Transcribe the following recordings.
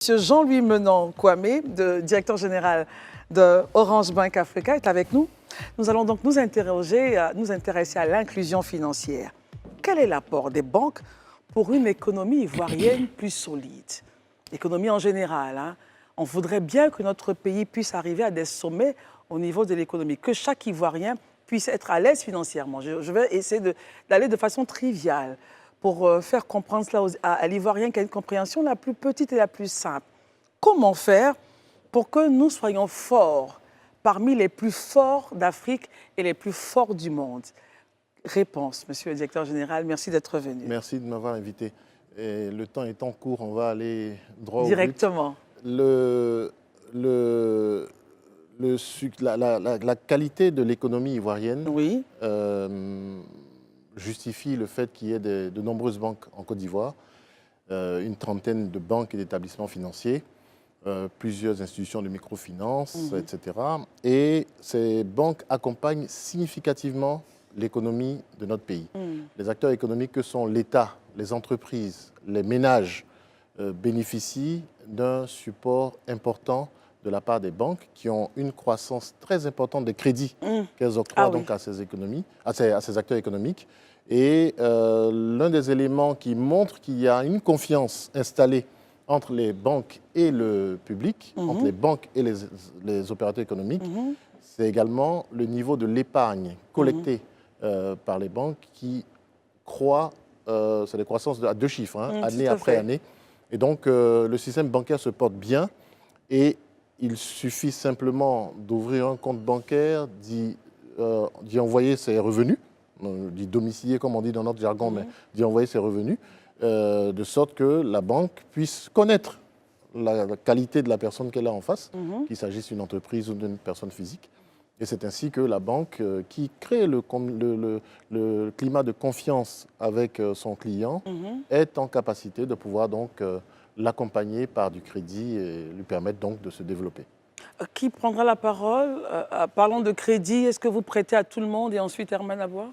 Monsieur Jean-Louis Menon Kwame, directeur général de Orange Bank Africa, est avec nous. Nous allons donc nous intéresser à l'inclusion financière. Quel est l'apport des banques pour une économie ivoirienne plus solide? L'économie en général, hein. On voudrait bien que notre pays puisse arriver à des sommets au niveau de l'économie, que chaque Ivoirien puisse être à l'aise financièrement. Je vais essayer d'aller de façon triviale pour faire comprendre cela à l'Ivoirien qui a une compréhension la plus petite et la plus simple. Comment faire pour que nous soyons forts, parmi les plus forts d'Afrique et les plus forts du monde? Réponse, monsieur le directeur général, merci d'être venu. Merci de m'avoir invité. Et le temps étant court, on va aller droit directement. Au but. La qualité de l'économie ivoirienne oui. Justifie le fait qu'il y ait de nombreuses banques en Côte d'Ivoire, une trentaine de banques et d'établissements financiers, plusieurs institutions de microfinance, etc. Et ces banques accompagnent significativement l'économie de notre pays. Les acteurs économiques que sont l'État, les entreprises, les ménages bénéficient d'un support important de la part des banques qui ont une croissance très importante des crédits qu'elles octroient donc à ces acteurs économiques. Et l'un des éléments qui montre qu'il y a une confiance installée entre les banques et le public, entre les banques et les opérateurs économiques, c'est également le niveau de l'épargne collectée par les banques qui croît, c'est des croissances à deux chiffres, année après année. Et donc le système bancaire se porte bien et il suffit simplement d'ouvrir un compte bancaire, d'y envoyer ses revenus, d'y domicilier comme on dit dans notre jargon, mais d'y envoyer ses revenus, de sorte que la banque puisse connaître la qualité de la personne qu'elle a en face, qu'il s'agisse d'une entreprise ou d'une personne physique. Et c'est ainsi que la banque, qui crée le climat de confiance avec son client, est en capacité de pouvoir donc l'accompagner par du crédit et lui permettre donc de se développer. Qui prendra la parole? Parlant de crédit, est-ce que vous prêtez à tout le monde et ensuite Herman à voir?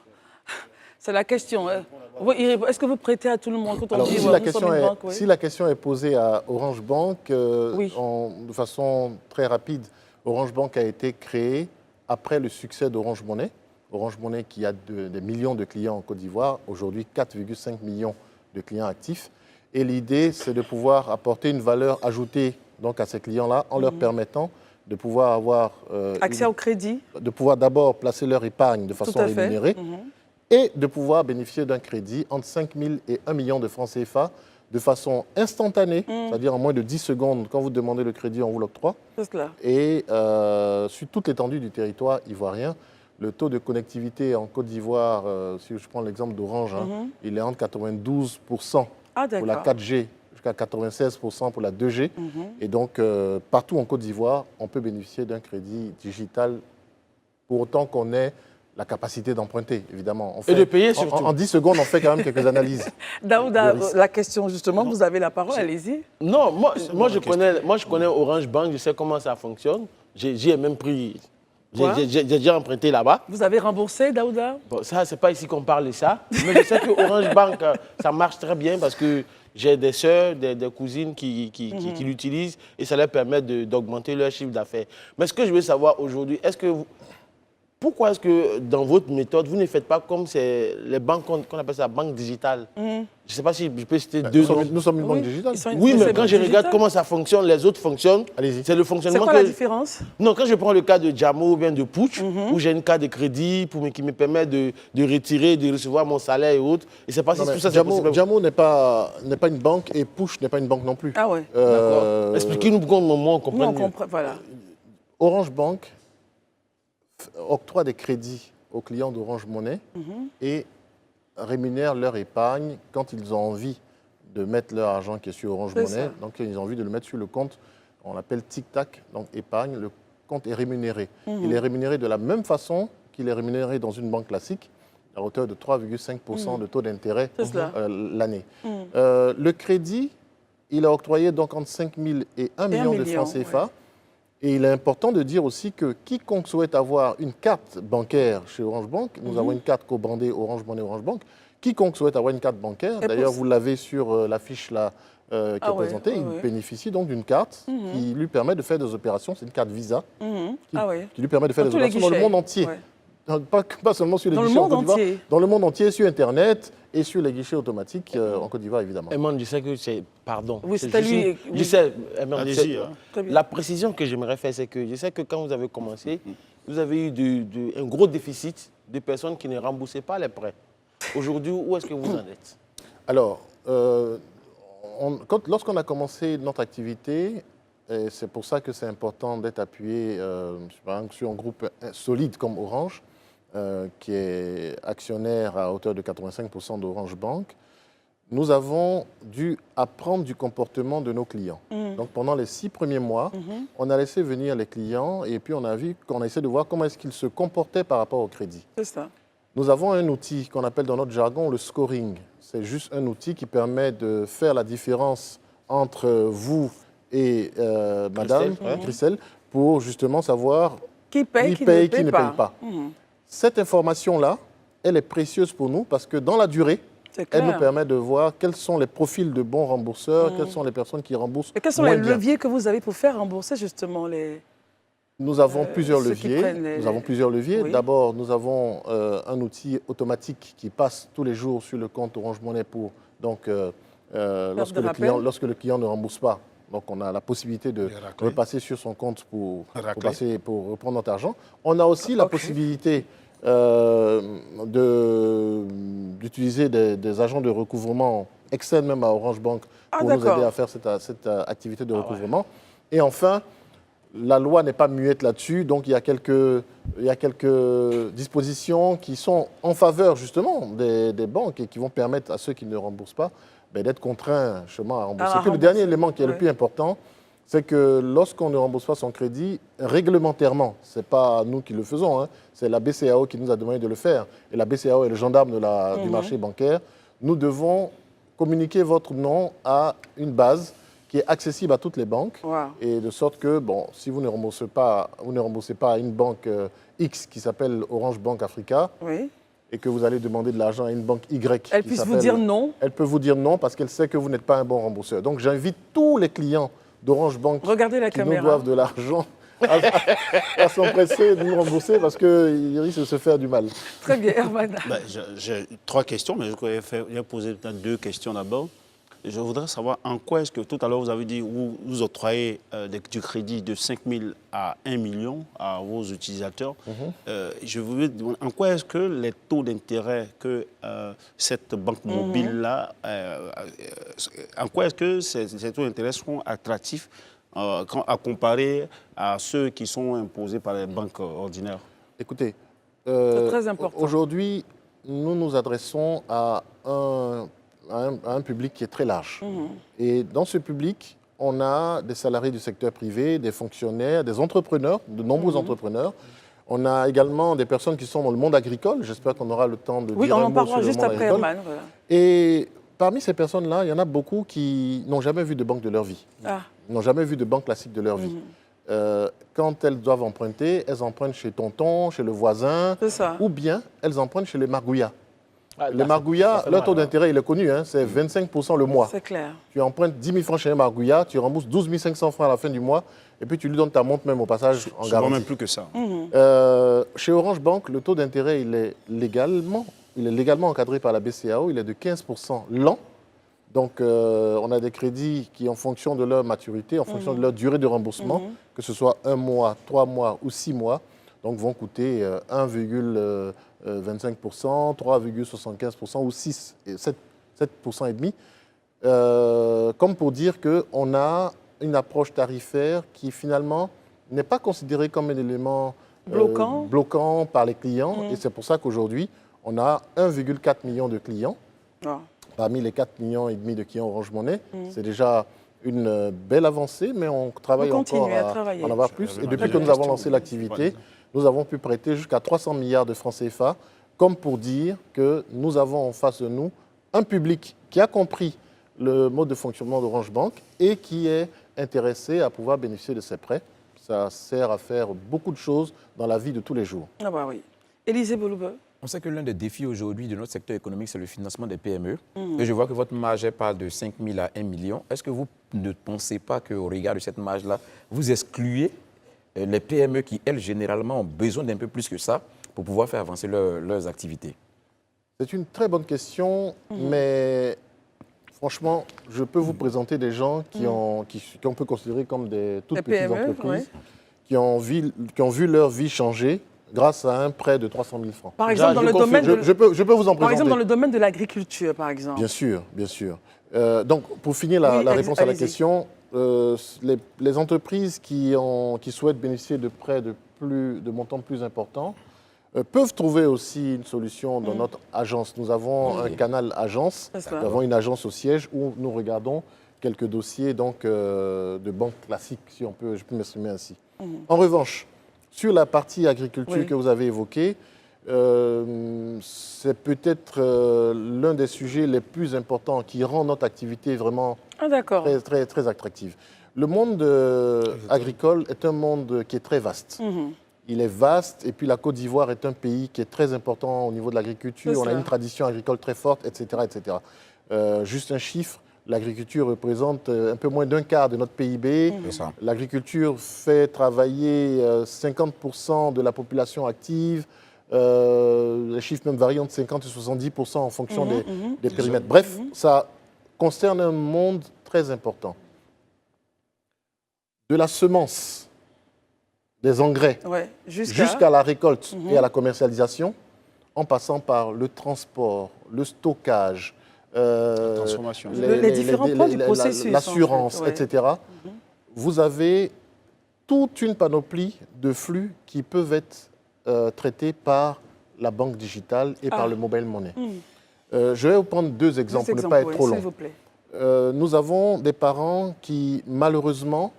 C'est la question. Est-ce que vous prêtez à tout le monde quand on Alors, dit, si la question est posée à Orange Bank, de façon très rapide, Orange Bank a été créé après le succès d'Orange Money. Orange Money qui a des millions de clients en Côte d'Ivoire, aujourd'hui 4,5 millions de clients actifs. Et l'idée, c'est de pouvoir apporter une valeur ajoutée donc, à ces clients-là en leur permettant de pouvoir avoir accès au crédit, de pouvoir d'abord placer leur épargne de façon rémunérée et de pouvoir bénéficier d'un crédit entre 5 000 et 1 million de francs CFA de façon instantanée, c'est-à-dire en moins de 10 secondes, quand vous demandez le crédit, on vous l'octroie. Et sur toute l'étendue du territoire ivoirien, le taux de connectivité en Côte d'Ivoire, si je prends l'exemple d'Orange, il est entre 92% pour la 4G, jusqu'à 96% pour la 2G. Et donc, partout en Côte d'Ivoire, on peut bénéficier d'un crédit digital pour autant qu'on ait la capacité d'emprunter, évidemment. Et de payer surtout. En 10 secondes, on fait quand même quelques analyses. Daouda, la question justement, vous avez la parole, allez-y. Non, moi je connais Orange Bank, je sais comment ça fonctionne. J'y ai même pris... J'ai déjà emprunté là-bas. Vous avez remboursé, Daouda? Bon, ça, c'est pas ici qu'on parle de ça. Mais je sais que Orange Bank, ça marche très bien parce que j'ai des sœurs, des cousines qui l'utilisent et ça leur permet d'augmenter leur chiffre d'affaires. Mais ce que je veux savoir aujourd'hui, pourquoi est-ce que dans votre méthode, vous ne faites pas comme les banques qu'on appelle ça banque digitale? Je ne sais pas si je peux citer deux noms. Nous sommes une banque digitale. Oui, mais quand je regarde comment ça fonctionne, les autres fonctionnent. C'est le fonctionnement. C'est quoi la différence? Non, quand je prends le cas de Jamo ou bien de Pouch, où j'ai une carte de crédit qui me permet de retirer, de recevoir mon salaire et autres. Et c'est pas si tout ça c'est possible. Jamo n'est pas une banque et Pouch n'est pas une banque non plus. Ah ouais. D'accord. Expliquez-nous pourquoi on comprend. Voilà. Orange Bank octroie des crédits aux clients d'Orange Money et rémunère leur épargne quand ils ont envie de mettre leur argent qui est sur Orange Money. Donc, ils ont envie de le mettre sur le compte, on l'appelle tic-tac, donc épargne. Le compte est rémunéré. Il est rémunéré de la même façon qu'il est rémunéré dans une banque classique, à hauteur de 3,5% de taux d'intérêt l'année. Le crédit, il est octroyé donc entre 5 000 et 1 million de francs CFA. Et il est important de dire aussi que quiconque souhaite avoir une carte bancaire chez Orange Bank, nous avons une carte co-brandée Orange Money Orange Bank, quiconque souhaite avoir une carte bancaire, d'ailleurs vous l'avez sur l'affiche là, qui est présentée. Il bénéficie donc d'une carte qui lui permet de faire des opérations. C'est une carte Visa qui lui permet de faire des opérations dans le monde entier. Pas seulement sur les guichets en Côte d'Ivoire, dans le monde entier, sur Internet et sur les guichets automatiques en Côte d'Ivoire, évidemment. Eman, je sais que c'est... Pardon. Oui, c'était lui. Je sais, allez-y. La précision que j'aimerais faire, c'est que je sais que quand vous avez commencé, vous avez eu un gros déficit de personnes qui ne remboursaient pas les prêts. Aujourd'hui, où est-ce que vous en êtes? Alors, lorsqu'on a commencé notre activité, et c'est pour ça que c'est important d'être appuyé sur un groupe solide comme Orange, qui est actionnaire à hauteur de 85% d'Orange Bank, nous avons dû apprendre du comportement de nos clients. Donc pendant les 6 premiers mois, on a laissé venir les clients et puis on a essayé de voir comment est-ce qu'ils se comportaient par rapport au crédit. C'est ça. Nous avons un outil qu'on appelle dans notre jargon le scoring. C'est juste un outil qui permet de faire la différence entre vous et Madame Christelle pour justement savoir qui paye, qui ne paye pas. Cette information-là, elle est précieuse pour nous parce que dans la durée, elle nous permet de voir quels sont les profils de bons rembourseurs, quelles sont les personnes qui remboursent. Et quels sont les leviers que vous avez pour faire rembourser justement les... Nous avons plusieurs leviers. Nous avons plusieurs leviers. Oui. D'abord, nous avons un outil automatique qui passe tous les jours sur le compte Orange Money pour lorsque le client ne rembourse pas. Donc, on a la possibilité de repasser sur son compte pour reprendre notre argent. On a aussi la possibilité d'utiliser des agents de recouvrement externes même à Orange Bank pour nous aider à faire cette activité de recouvrement. Et enfin, la loi n'est pas muette là-dessus, donc il y a quelques dispositions qui sont en faveur justement des banques et qui vont permettre à ceux qui ne remboursent pas d'être contraints justement à rembourser. Le dernier élément qui est le plus important, c'est que lorsqu'on ne rembourse pas son crédit, réglementairement, ce n'est pas nous qui le faisons, hein, c'est la BCAO qui nous a demandé de le faire. Et la BCAO est le gendarme du marché bancaire. Nous devons communiquer votre nom à une base qui est accessible à toutes les banques, et de sorte que, si vous ne remboursez pas à une banque X qui s'appelle Orange Bank Africa, et que vous allez demander de l'argent à une banque Y, elle puisse vous dire non. Elle peut vous dire non parce qu'elle sait que vous n'êêtre pas un bon rembourseur. Donc j'invite tous les clients d'Orange Bank qui nous doivent de l'argent à s'empresser de nous rembourser parce qu'ils risquent de se faire du mal. Très bien, Herman. J'ai 3 questions, mais je vais poser peut-être 2 questions d'abord. Je voudrais savoir en quoi est-ce que, tout à l'heure, vous avez dit vous octroyez du crédit de 5 000 à 1 million à vos utilisateurs. Je voulais demander en quoi est-ce que les taux d'intérêt que cette banque mobile-là, en quoi est-ce que ces taux d'intérêt sont attractifs à comparer à ceux qui sont imposés par les banques ordinaires? Écoutez, c'est très important. Aujourd'hui, nous nous adressons à un public qui est très large. Et dans ce public, on a des salariés du secteur privé, des fonctionnaires, des entrepreneurs, de nombreux entrepreneurs. On a également des personnes qui sont dans le monde agricole. J'espère qu'on aura le temps de dire un mot sur le monde agricole. Herman, voilà. Et parmi ces personnes-là, il y en a beaucoup qui n'ont jamais vu de banque de leur vie. Ils n'ont jamais vu de banque classique de leur vie. Quand elles doivent emprunter, elles empruntent chez tonton, chez le voisin, ou bien elles empruntent chez les margouillas. Les margouillas, leur taux d'intérêt, il est connu, hein, c'est 25% le mois. C'est clair. Tu empruntes 10 000 francs chez un margouillat, tu rembourses 12 500 francs à la fin du mois, et puis tu lui donnes ta montre même au passage en garantie. Même plus que ça. Chez Orange Bank, le taux d'intérêt, il est légalement encadré par la BCAO, il est de 15% l'an. Donc, on a des crédits qui, en fonction de leur maturité, en fonction de leur durée de remboursement, que ce soit 1 mois, 3 mois ou 6 mois, donc vont coûter 1,25%, 3,75% ou 7% et demi. Comme pour dire qu'on a une approche tarifaire qui finalement n'est pas considérée comme un élément bloquant par les clients. Et c'est pour ça qu'aujourd'hui, on a 1,4 million de clients. Parmi les 4,5 millions de clients Orange Money, c'est déjà une belle avancée, mais on travaille encore à en avoir plus. Et depuis que nous avons lancé l'activité, nous avons pu prêter jusqu'à 300 milliards de francs CFA, comme pour dire que nous avons en face de nous un public qui a compris le mode de fonctionnement d'Orange Bank et qui est intéressé à pouvoir bénéficier de ces prêts. Ça sert à faire beaucoup de choses dans la vie de tous les jours. Ah bah oui. Élisée Bouloube. On sait que l'un des défis aujourd'hui de notre secteur économique, c'est le financement des PME. Et je vois que votre marge parle de 5 000 à 1 million. Est-ce que vous ne pensez pas qu'au regard de cette marge-là, vous excluez les PME qui, elles, généralement, ont besoin d'un peu plus que ça pour pouvoir faire avancer leurs activités? C'est une très bonne question, mais franchement, je peux vous présenter des gens qu'on peut considérer comme des toutes petites PME, entreprises qui ont vu leur vie changer grâce à un prêt de 300 000 francs. Par exemple, dans le domaine Je peux vous en présenter. Par exemple, dans le domaine de l'agriculture, par exemple. Bien sûr, bien sûr. Donc, pour finir la réponse à la question, les entreprises qui souhaitent bénéficier de prêts de montants plus importants peuvent trouver aussi une solution dans notre agence. Nous avons un canal agence, nous avons une agence au siège où nous regardons quelques dossiers donc, de banques classiques, si je peux m'exprimer ainsi. En revanche, sur la partie agriculture que vous avez évoquée, c'est peut-être l'un des sujets les plus importants qui rend notre activité vraiment très, très, très attractive. Le monde agricole est un monde qui est très vaste. Il est vaste et puis la Côte d'Ivoire est un pays qui est très important au niveau de l'agriculture. On a une tradition agricole très forte, etc. etc. Juste un chiffre, l'agriculture représente un peu moins d'un quart de notre PIB. L'agriculture fait travailler 50% de la population active. Les chiffres même varient entre 50 et 70% en fonction des périmètres. Bref, ça concerne un monde très important. De la semence, des engrais, jusqu'à la récolte et à la commercialisation, en passant par le transport, le stockage, la transformation, les différents points du processus, l'assurance, etc. Vous avez toute une panoplie de flux qui peuvent être traités par la banque digitale et par le mobile money. Je vais vous prendre deux exemples pour ne pas être trop long. Nous avons des parents qui, malheureusement,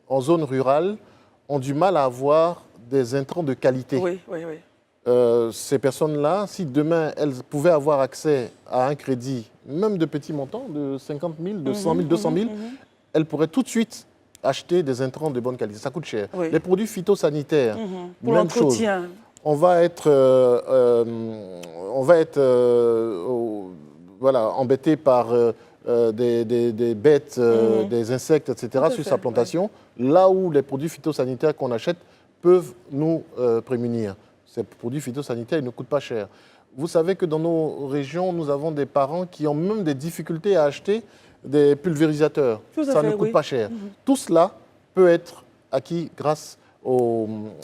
en zone rurale, ont du mal à avoir des intrants de qualité. Ces personnes-là, si demain elles pouvaient avoir accès à un crédit, même de petits montants, de 50 000, de 100 000, 200 000, elles pourraient tout de suite acheter des intrants de bonne qualité. Ça coûte cher. Les produits phytosanitaires, pour même chose. On va être embêté par des bêtes, des insectes, etc. sur sa plantation, là où les produits phytosanitaires qu'on achète peuvent nous prémunir. Ces produits phytosanitaires, ils ne coûtent pas cher. Vous savez que dans nos régions, nous avons des parents qui ont même des difficultés à acheter des pulvérisateurs. Ça ne coûte pas cher. Tout cela peut être acquis grâce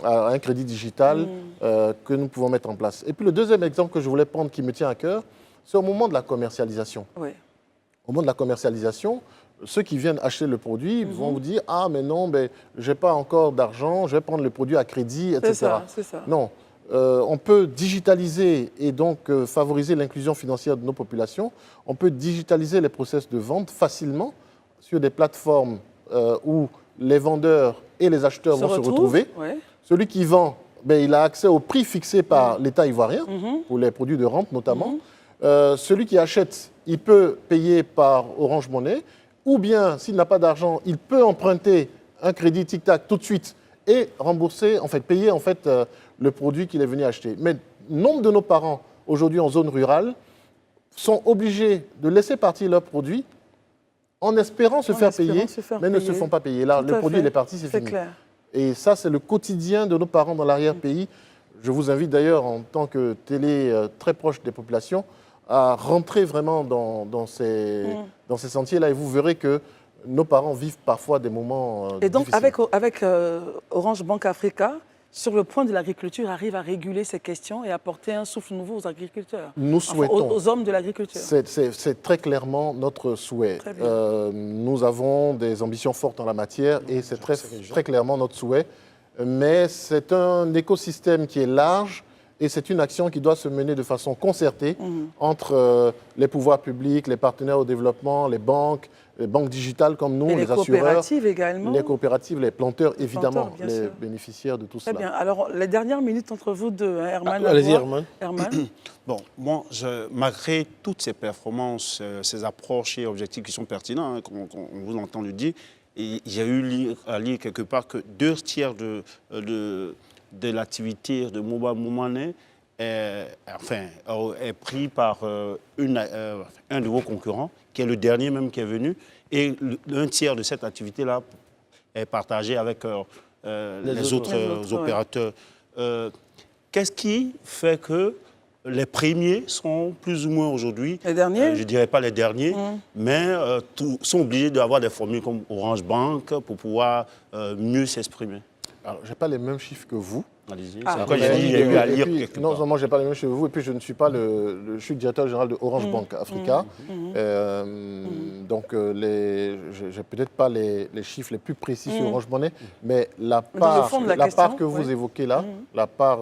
à un crédit digital que nous pouvons mettre en place. Et puis le deuxième exemple que je voulais prendre qui me tient à cœur, c'est au moment de la commercialisation. Au moment de la commercialisation, ceux qui viennent acheter le produit vont vous dire « Ah, mais non, je n'ai pas encore d'argent, je vais prendre le produit à crédit, etc. » C'est ça. Non, on peut digitaliser et donc favoriser l'inclusion financière de nos populations. On peut digitaliser les process de vente facilement sur des plateformes où les vendeurs et les acheteurs vont se retrouver. Celui qui vend, il a accès au prix fixé par l'État ivoirien, pour les produits de rente notamment. Celui qui achète, il peut payer par Orange Money, ou bien, s'il n'a pas d'argent, il peut emprunter un crédit tic-tac tout de suite et rembourser, payer le produit qu'il est venu acheter. Mais nombre de nos parents, aujourd'hui en zone rurale, sont obligés de laisser partir leurs produits en espérant se faire payer, mais ne se font pas payer. Là, le produit, il est parti, c'est fini. Clair. Et ça, c'est le quotidien de nos parents dans l'arrière-pays. Je vous invite d'ailleurs, en tant que télé très proche des populations, à rentrer vraiment dans ces sentiers-là et vous verrez que nos parents vivent parfois des moments difficiles. Et donc, avec Orange Bank Africa, sur le point de l'agriculture, arrive à réguler ces questions et apporter un souffle nouveau aux agriculteurs, nous souhaitons, aux hommes de l'agriculture. C'est très clairement notre souhait. Nous avons des ambitions fortes en la matière et c'est très clairement notre souhait. Mais c'est un écosystème qui est large. Et c'est une action qui doit se mener de façon concertée entre les pouvoirs publics, les partenaires au développement, les banques digitales comme nous, les assureurs. Les coopératives également. Les coopératives, les planteurs, évidemment, les bénéficiaires de tout cela. Très bien. Alors, les dernières minutes entre vous deux, Herman. Allez-y, Herman. Bon, moi, malgré toutes ces performances, ces approches et objectifs qui sont pertinents, comme on vous entend le dire, j'ai eu à lire quelque part que 2 tiers de l'activité de mobile money est pris par un de vos concurrents, qui est le dernier même qui est venu, et un tiers de cette activité-là est partagé avec les autres opérateurs. Qu'est-ce qui fait que les premiers sont plus ou moins aujourd'hui, les derniers, je ne dirais pas les derniers, mais sont obligés d'avoir des formules comme Orange Bank pour pouvoir mieux s'exprimer? Alors, je n'ai pas les mêmes chiffres que vous. Allez-y. Ah. C'est pourquoi j'ai dit, il y a eu à lire quelque Non part. seulement je n'ai pas les mêmes chiffres que vous, et puis je ne suis pas je suis le directeur général de Orange Bank Africa. Donc, je n'ai peut-être pas les chiffres les plus précis sur Orange Money, mais la dans le part, fond de la part question, que vous oui. évoquez là, la part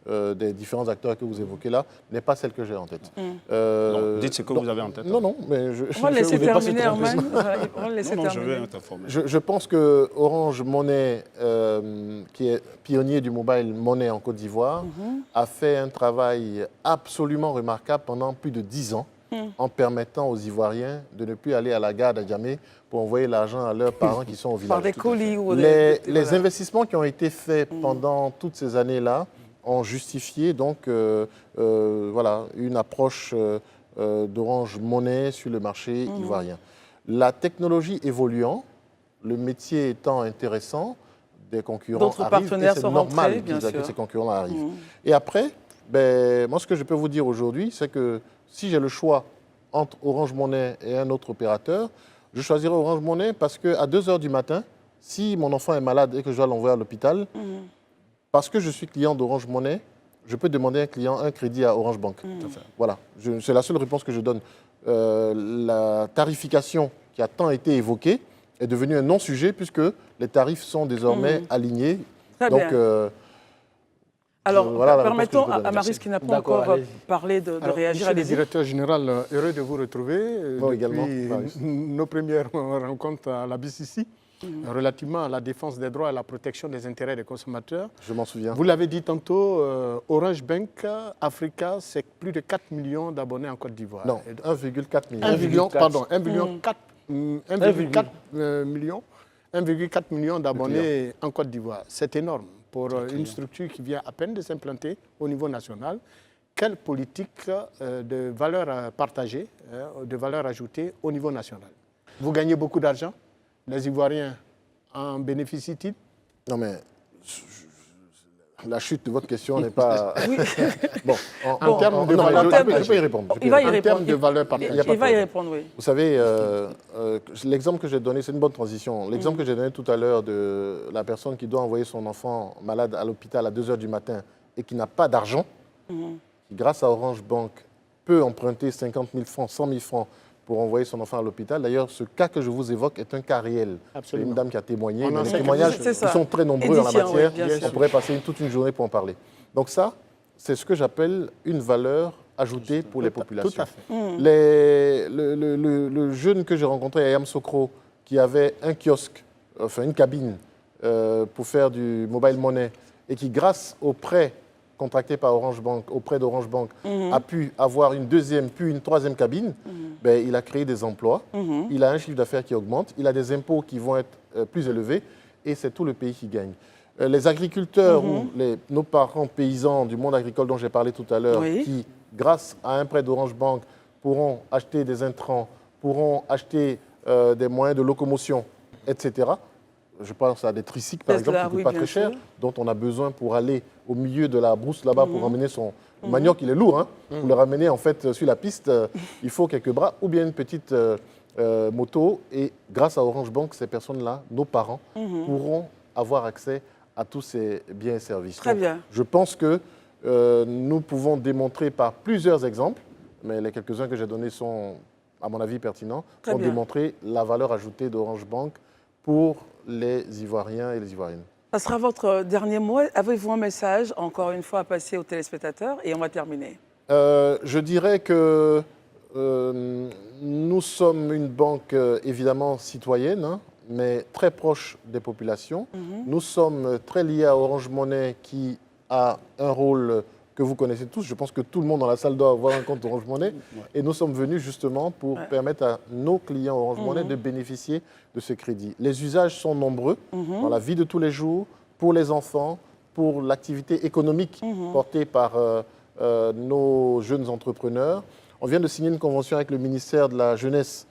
des différents acteurs que vous évoquez là, n'est pas celle que j'ai en tête. Non, dites ce que vous avez en tête. Non, non, mais on va laisser vais pas se terminer, tromper. Herman. On va laisser Non, je vais terminer. t'informer. Je pense que Orange Money, qui est pionnier du mobile money en Côte d'Ivoire, a fait un travail absolument remarquable pendant plus de 10 ans en permettant aux Ivoiriens de ne plus aller à la gare d'Adjamé pour envoyer l'argent à leurs parents qui sont au village. Par des colis ou Les voilà. investissements qui ont été faits pendant toutes ces années-là ont justifié donc voilà, une approche d'Orange Money sur le marché ivoirien. La technologie évoluant, le métier étant intéressant, des concurrents D'autres arrivent, partenaires et c'est sont normal rentrés, bien que sûr. ces concurrents arrivent. Et après, ben, moi ce que je peux vous dire aujourd'hui, c'est que si j'ai le choix entre Orange Money et un autre opérateur, je choisirai Orange Money parce qu'à 2 h du matin, si mon enfant est malade et que je dois l'envoyer à l'hôpital, parce que je suis client d'Orange Money, je peux demander un crédit à Orange Bank. Voilà, c'est la seule réponse que je donne. La tarification qui a tant été évoquée est devenue un non-sujet puisque les tarifs sont désormais alignés. Très Donc, bien. Alors, voilà la réponse permettons que je peux donner. à Marius qui n'a pas D'accord, encore allez-y. parlé de Alors, réagir à Monsieur le des directeur général, heureux de vous retrouver Moi depuis également, Marius. nos premières rencontres à la BCC relativement à la défense des droits et à la protection des intérêts des consommateurs. je m'en souviens. Vous l'avez dit tantôt, Orange Bank Africa, c'est plus de 4 millions d'abonnés en Côte d'Ivoire. Non, 1,4 million. 1 million, 1,4. pardon, 1,4 million d'abonnés en Côte d'Ivoire. C'est énorme pour une structure qui vient à peine de s'implanter au niveau national. Quelle politique de valeur partagée, de valeur ajoutée au niveau national? Vous gagnez beaucoup d'argent, les Ivoiriens en bénéficient-ils? Non, mais la chute de votre question n'est pas. Bon, En termes de non, valeur je partagée. peux y répondre. je peux Il y va y répondre. En termes répondre. de valeur partagée. Il y a pas Il de va y problème. répondre, oui. Vous savez, l'exemple que j'ai donné, c'est une bonne transition. L'exemple que j'ai donné tout à l'heure de la personne qui doit envoyer son enfant malade à l'hôpital à 2 h du matin et qui n'a pas d'argent, qui, grâce à Orange Bank, peut emprunter 50 000 francs, 100 000 francs pour envoyer son enfant à l'hôpital. D'ailleurs, ce cas que je vous évoque est un cas réel. C'est Absolument. une dame qui a témoigné. On en Les sait témoignages quelque chose. C'est ils ça. sont très nombreux en la Édifiant, matière. oui, bien sûr. On pourrait passer toute une journée pour en parler. Donc ça, c'est ce que j'appelle une valeur ajoutée pour les populations. Tout à fait. Le jeune que j'ai rencontré à Yamoussoukro, qui avait un kiosque, enfin une cabine pour faire du mobile money et qui, grâce aux prêts contractés par Orange Bank, auprès d'Orange Bank, a pu avoir une deuxième, puis une troisième cabine, ben, il a créé des emplois, il a un chiffre d'affaires qui augmente, il a des impôts qui vont être plus élevés et c'est tout le pays qui gagne. Les agriculteurs ou nos parents paysans du monde agricole dont j'ai parlé tout à l'heure, Oui. qui, grâce à un prêt d'Orange Bank, pourront acheter des intrants, pourront acheter des moyens de locomotion, etc. Je pense à des tricycles, par Tesla, exemple, qui ne oui, coûtent pas bien très cher, sûr. dont on a besoin pour aller au milieu de la brousse là-bas pour ramener son manioc. Il est lourd, hein. Pour le ramener en fait sur la piste, il faut quelques bras ou bien une petite moto. Et grâce à Orange Bank, ces personnes-là, nos parents, pourront avoir accès à tous ces biens et services. Très Donc, bien. je pense que nous pouvons démontrer par plusieurs exemples, mais les quelques-uns que j'ai donnés sont, à mon avis, pertinents, Très pour bien. démontrer la valeur ajoutée d'Orange Bank pour les Ivoiriens et les Ivoiriennes. Ça sera votre dernier mot. Avez-vous un message, encore une fois, à passer aux téléspectateurs? Et on va terminer. Je dirais que nous sommes une banque évidemment citoyenne, hein, mais très proche des populations. Nous sommes très liés à Orange Money qui a un rôle que vous connaissez tous. Je pense que tout le monde dans la salle doit avoir un compte Orange Money. Et nous sommes venus justement pour permettre à nos clients Orange Money de bénéficier de ce crédit. Les usages sont nombreux dans la vie de tous les jours, pour les enfants, pour l'activité économique portée par nos jeunes entrepreneurs. On vient de signer une convention avec le ministère de la Jeunesse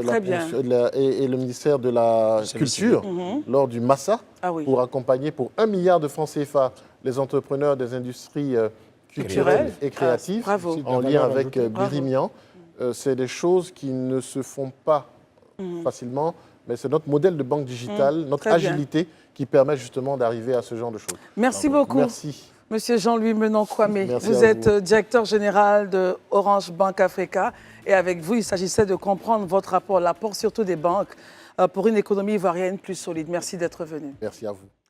très bien. et le ministère de la Culture lors du Massa Ah oui. pour accompagner pour 1 milliard de francs CFA les entrepreneurs des industries culturelles et créatives bravo. en lien avec Birimian. C'est des choses qui ne se font pas facilement, mais c'est notre modèle de banque digitale, notre Très bien. agilité qui permet justement d'arriver à ce genre de choses. Merci beaucoup. Merci. Monsieur Jean-Louis Menon-Kwame, Merci vous à êtes vous. directeur général de Orange Bank Africa. Et avec vous, il s'agissait de comprendre votre rapport, l'apport surtout des banques pour une économie ivoirienne plus solide. Merci d'être venu. Merci à vous.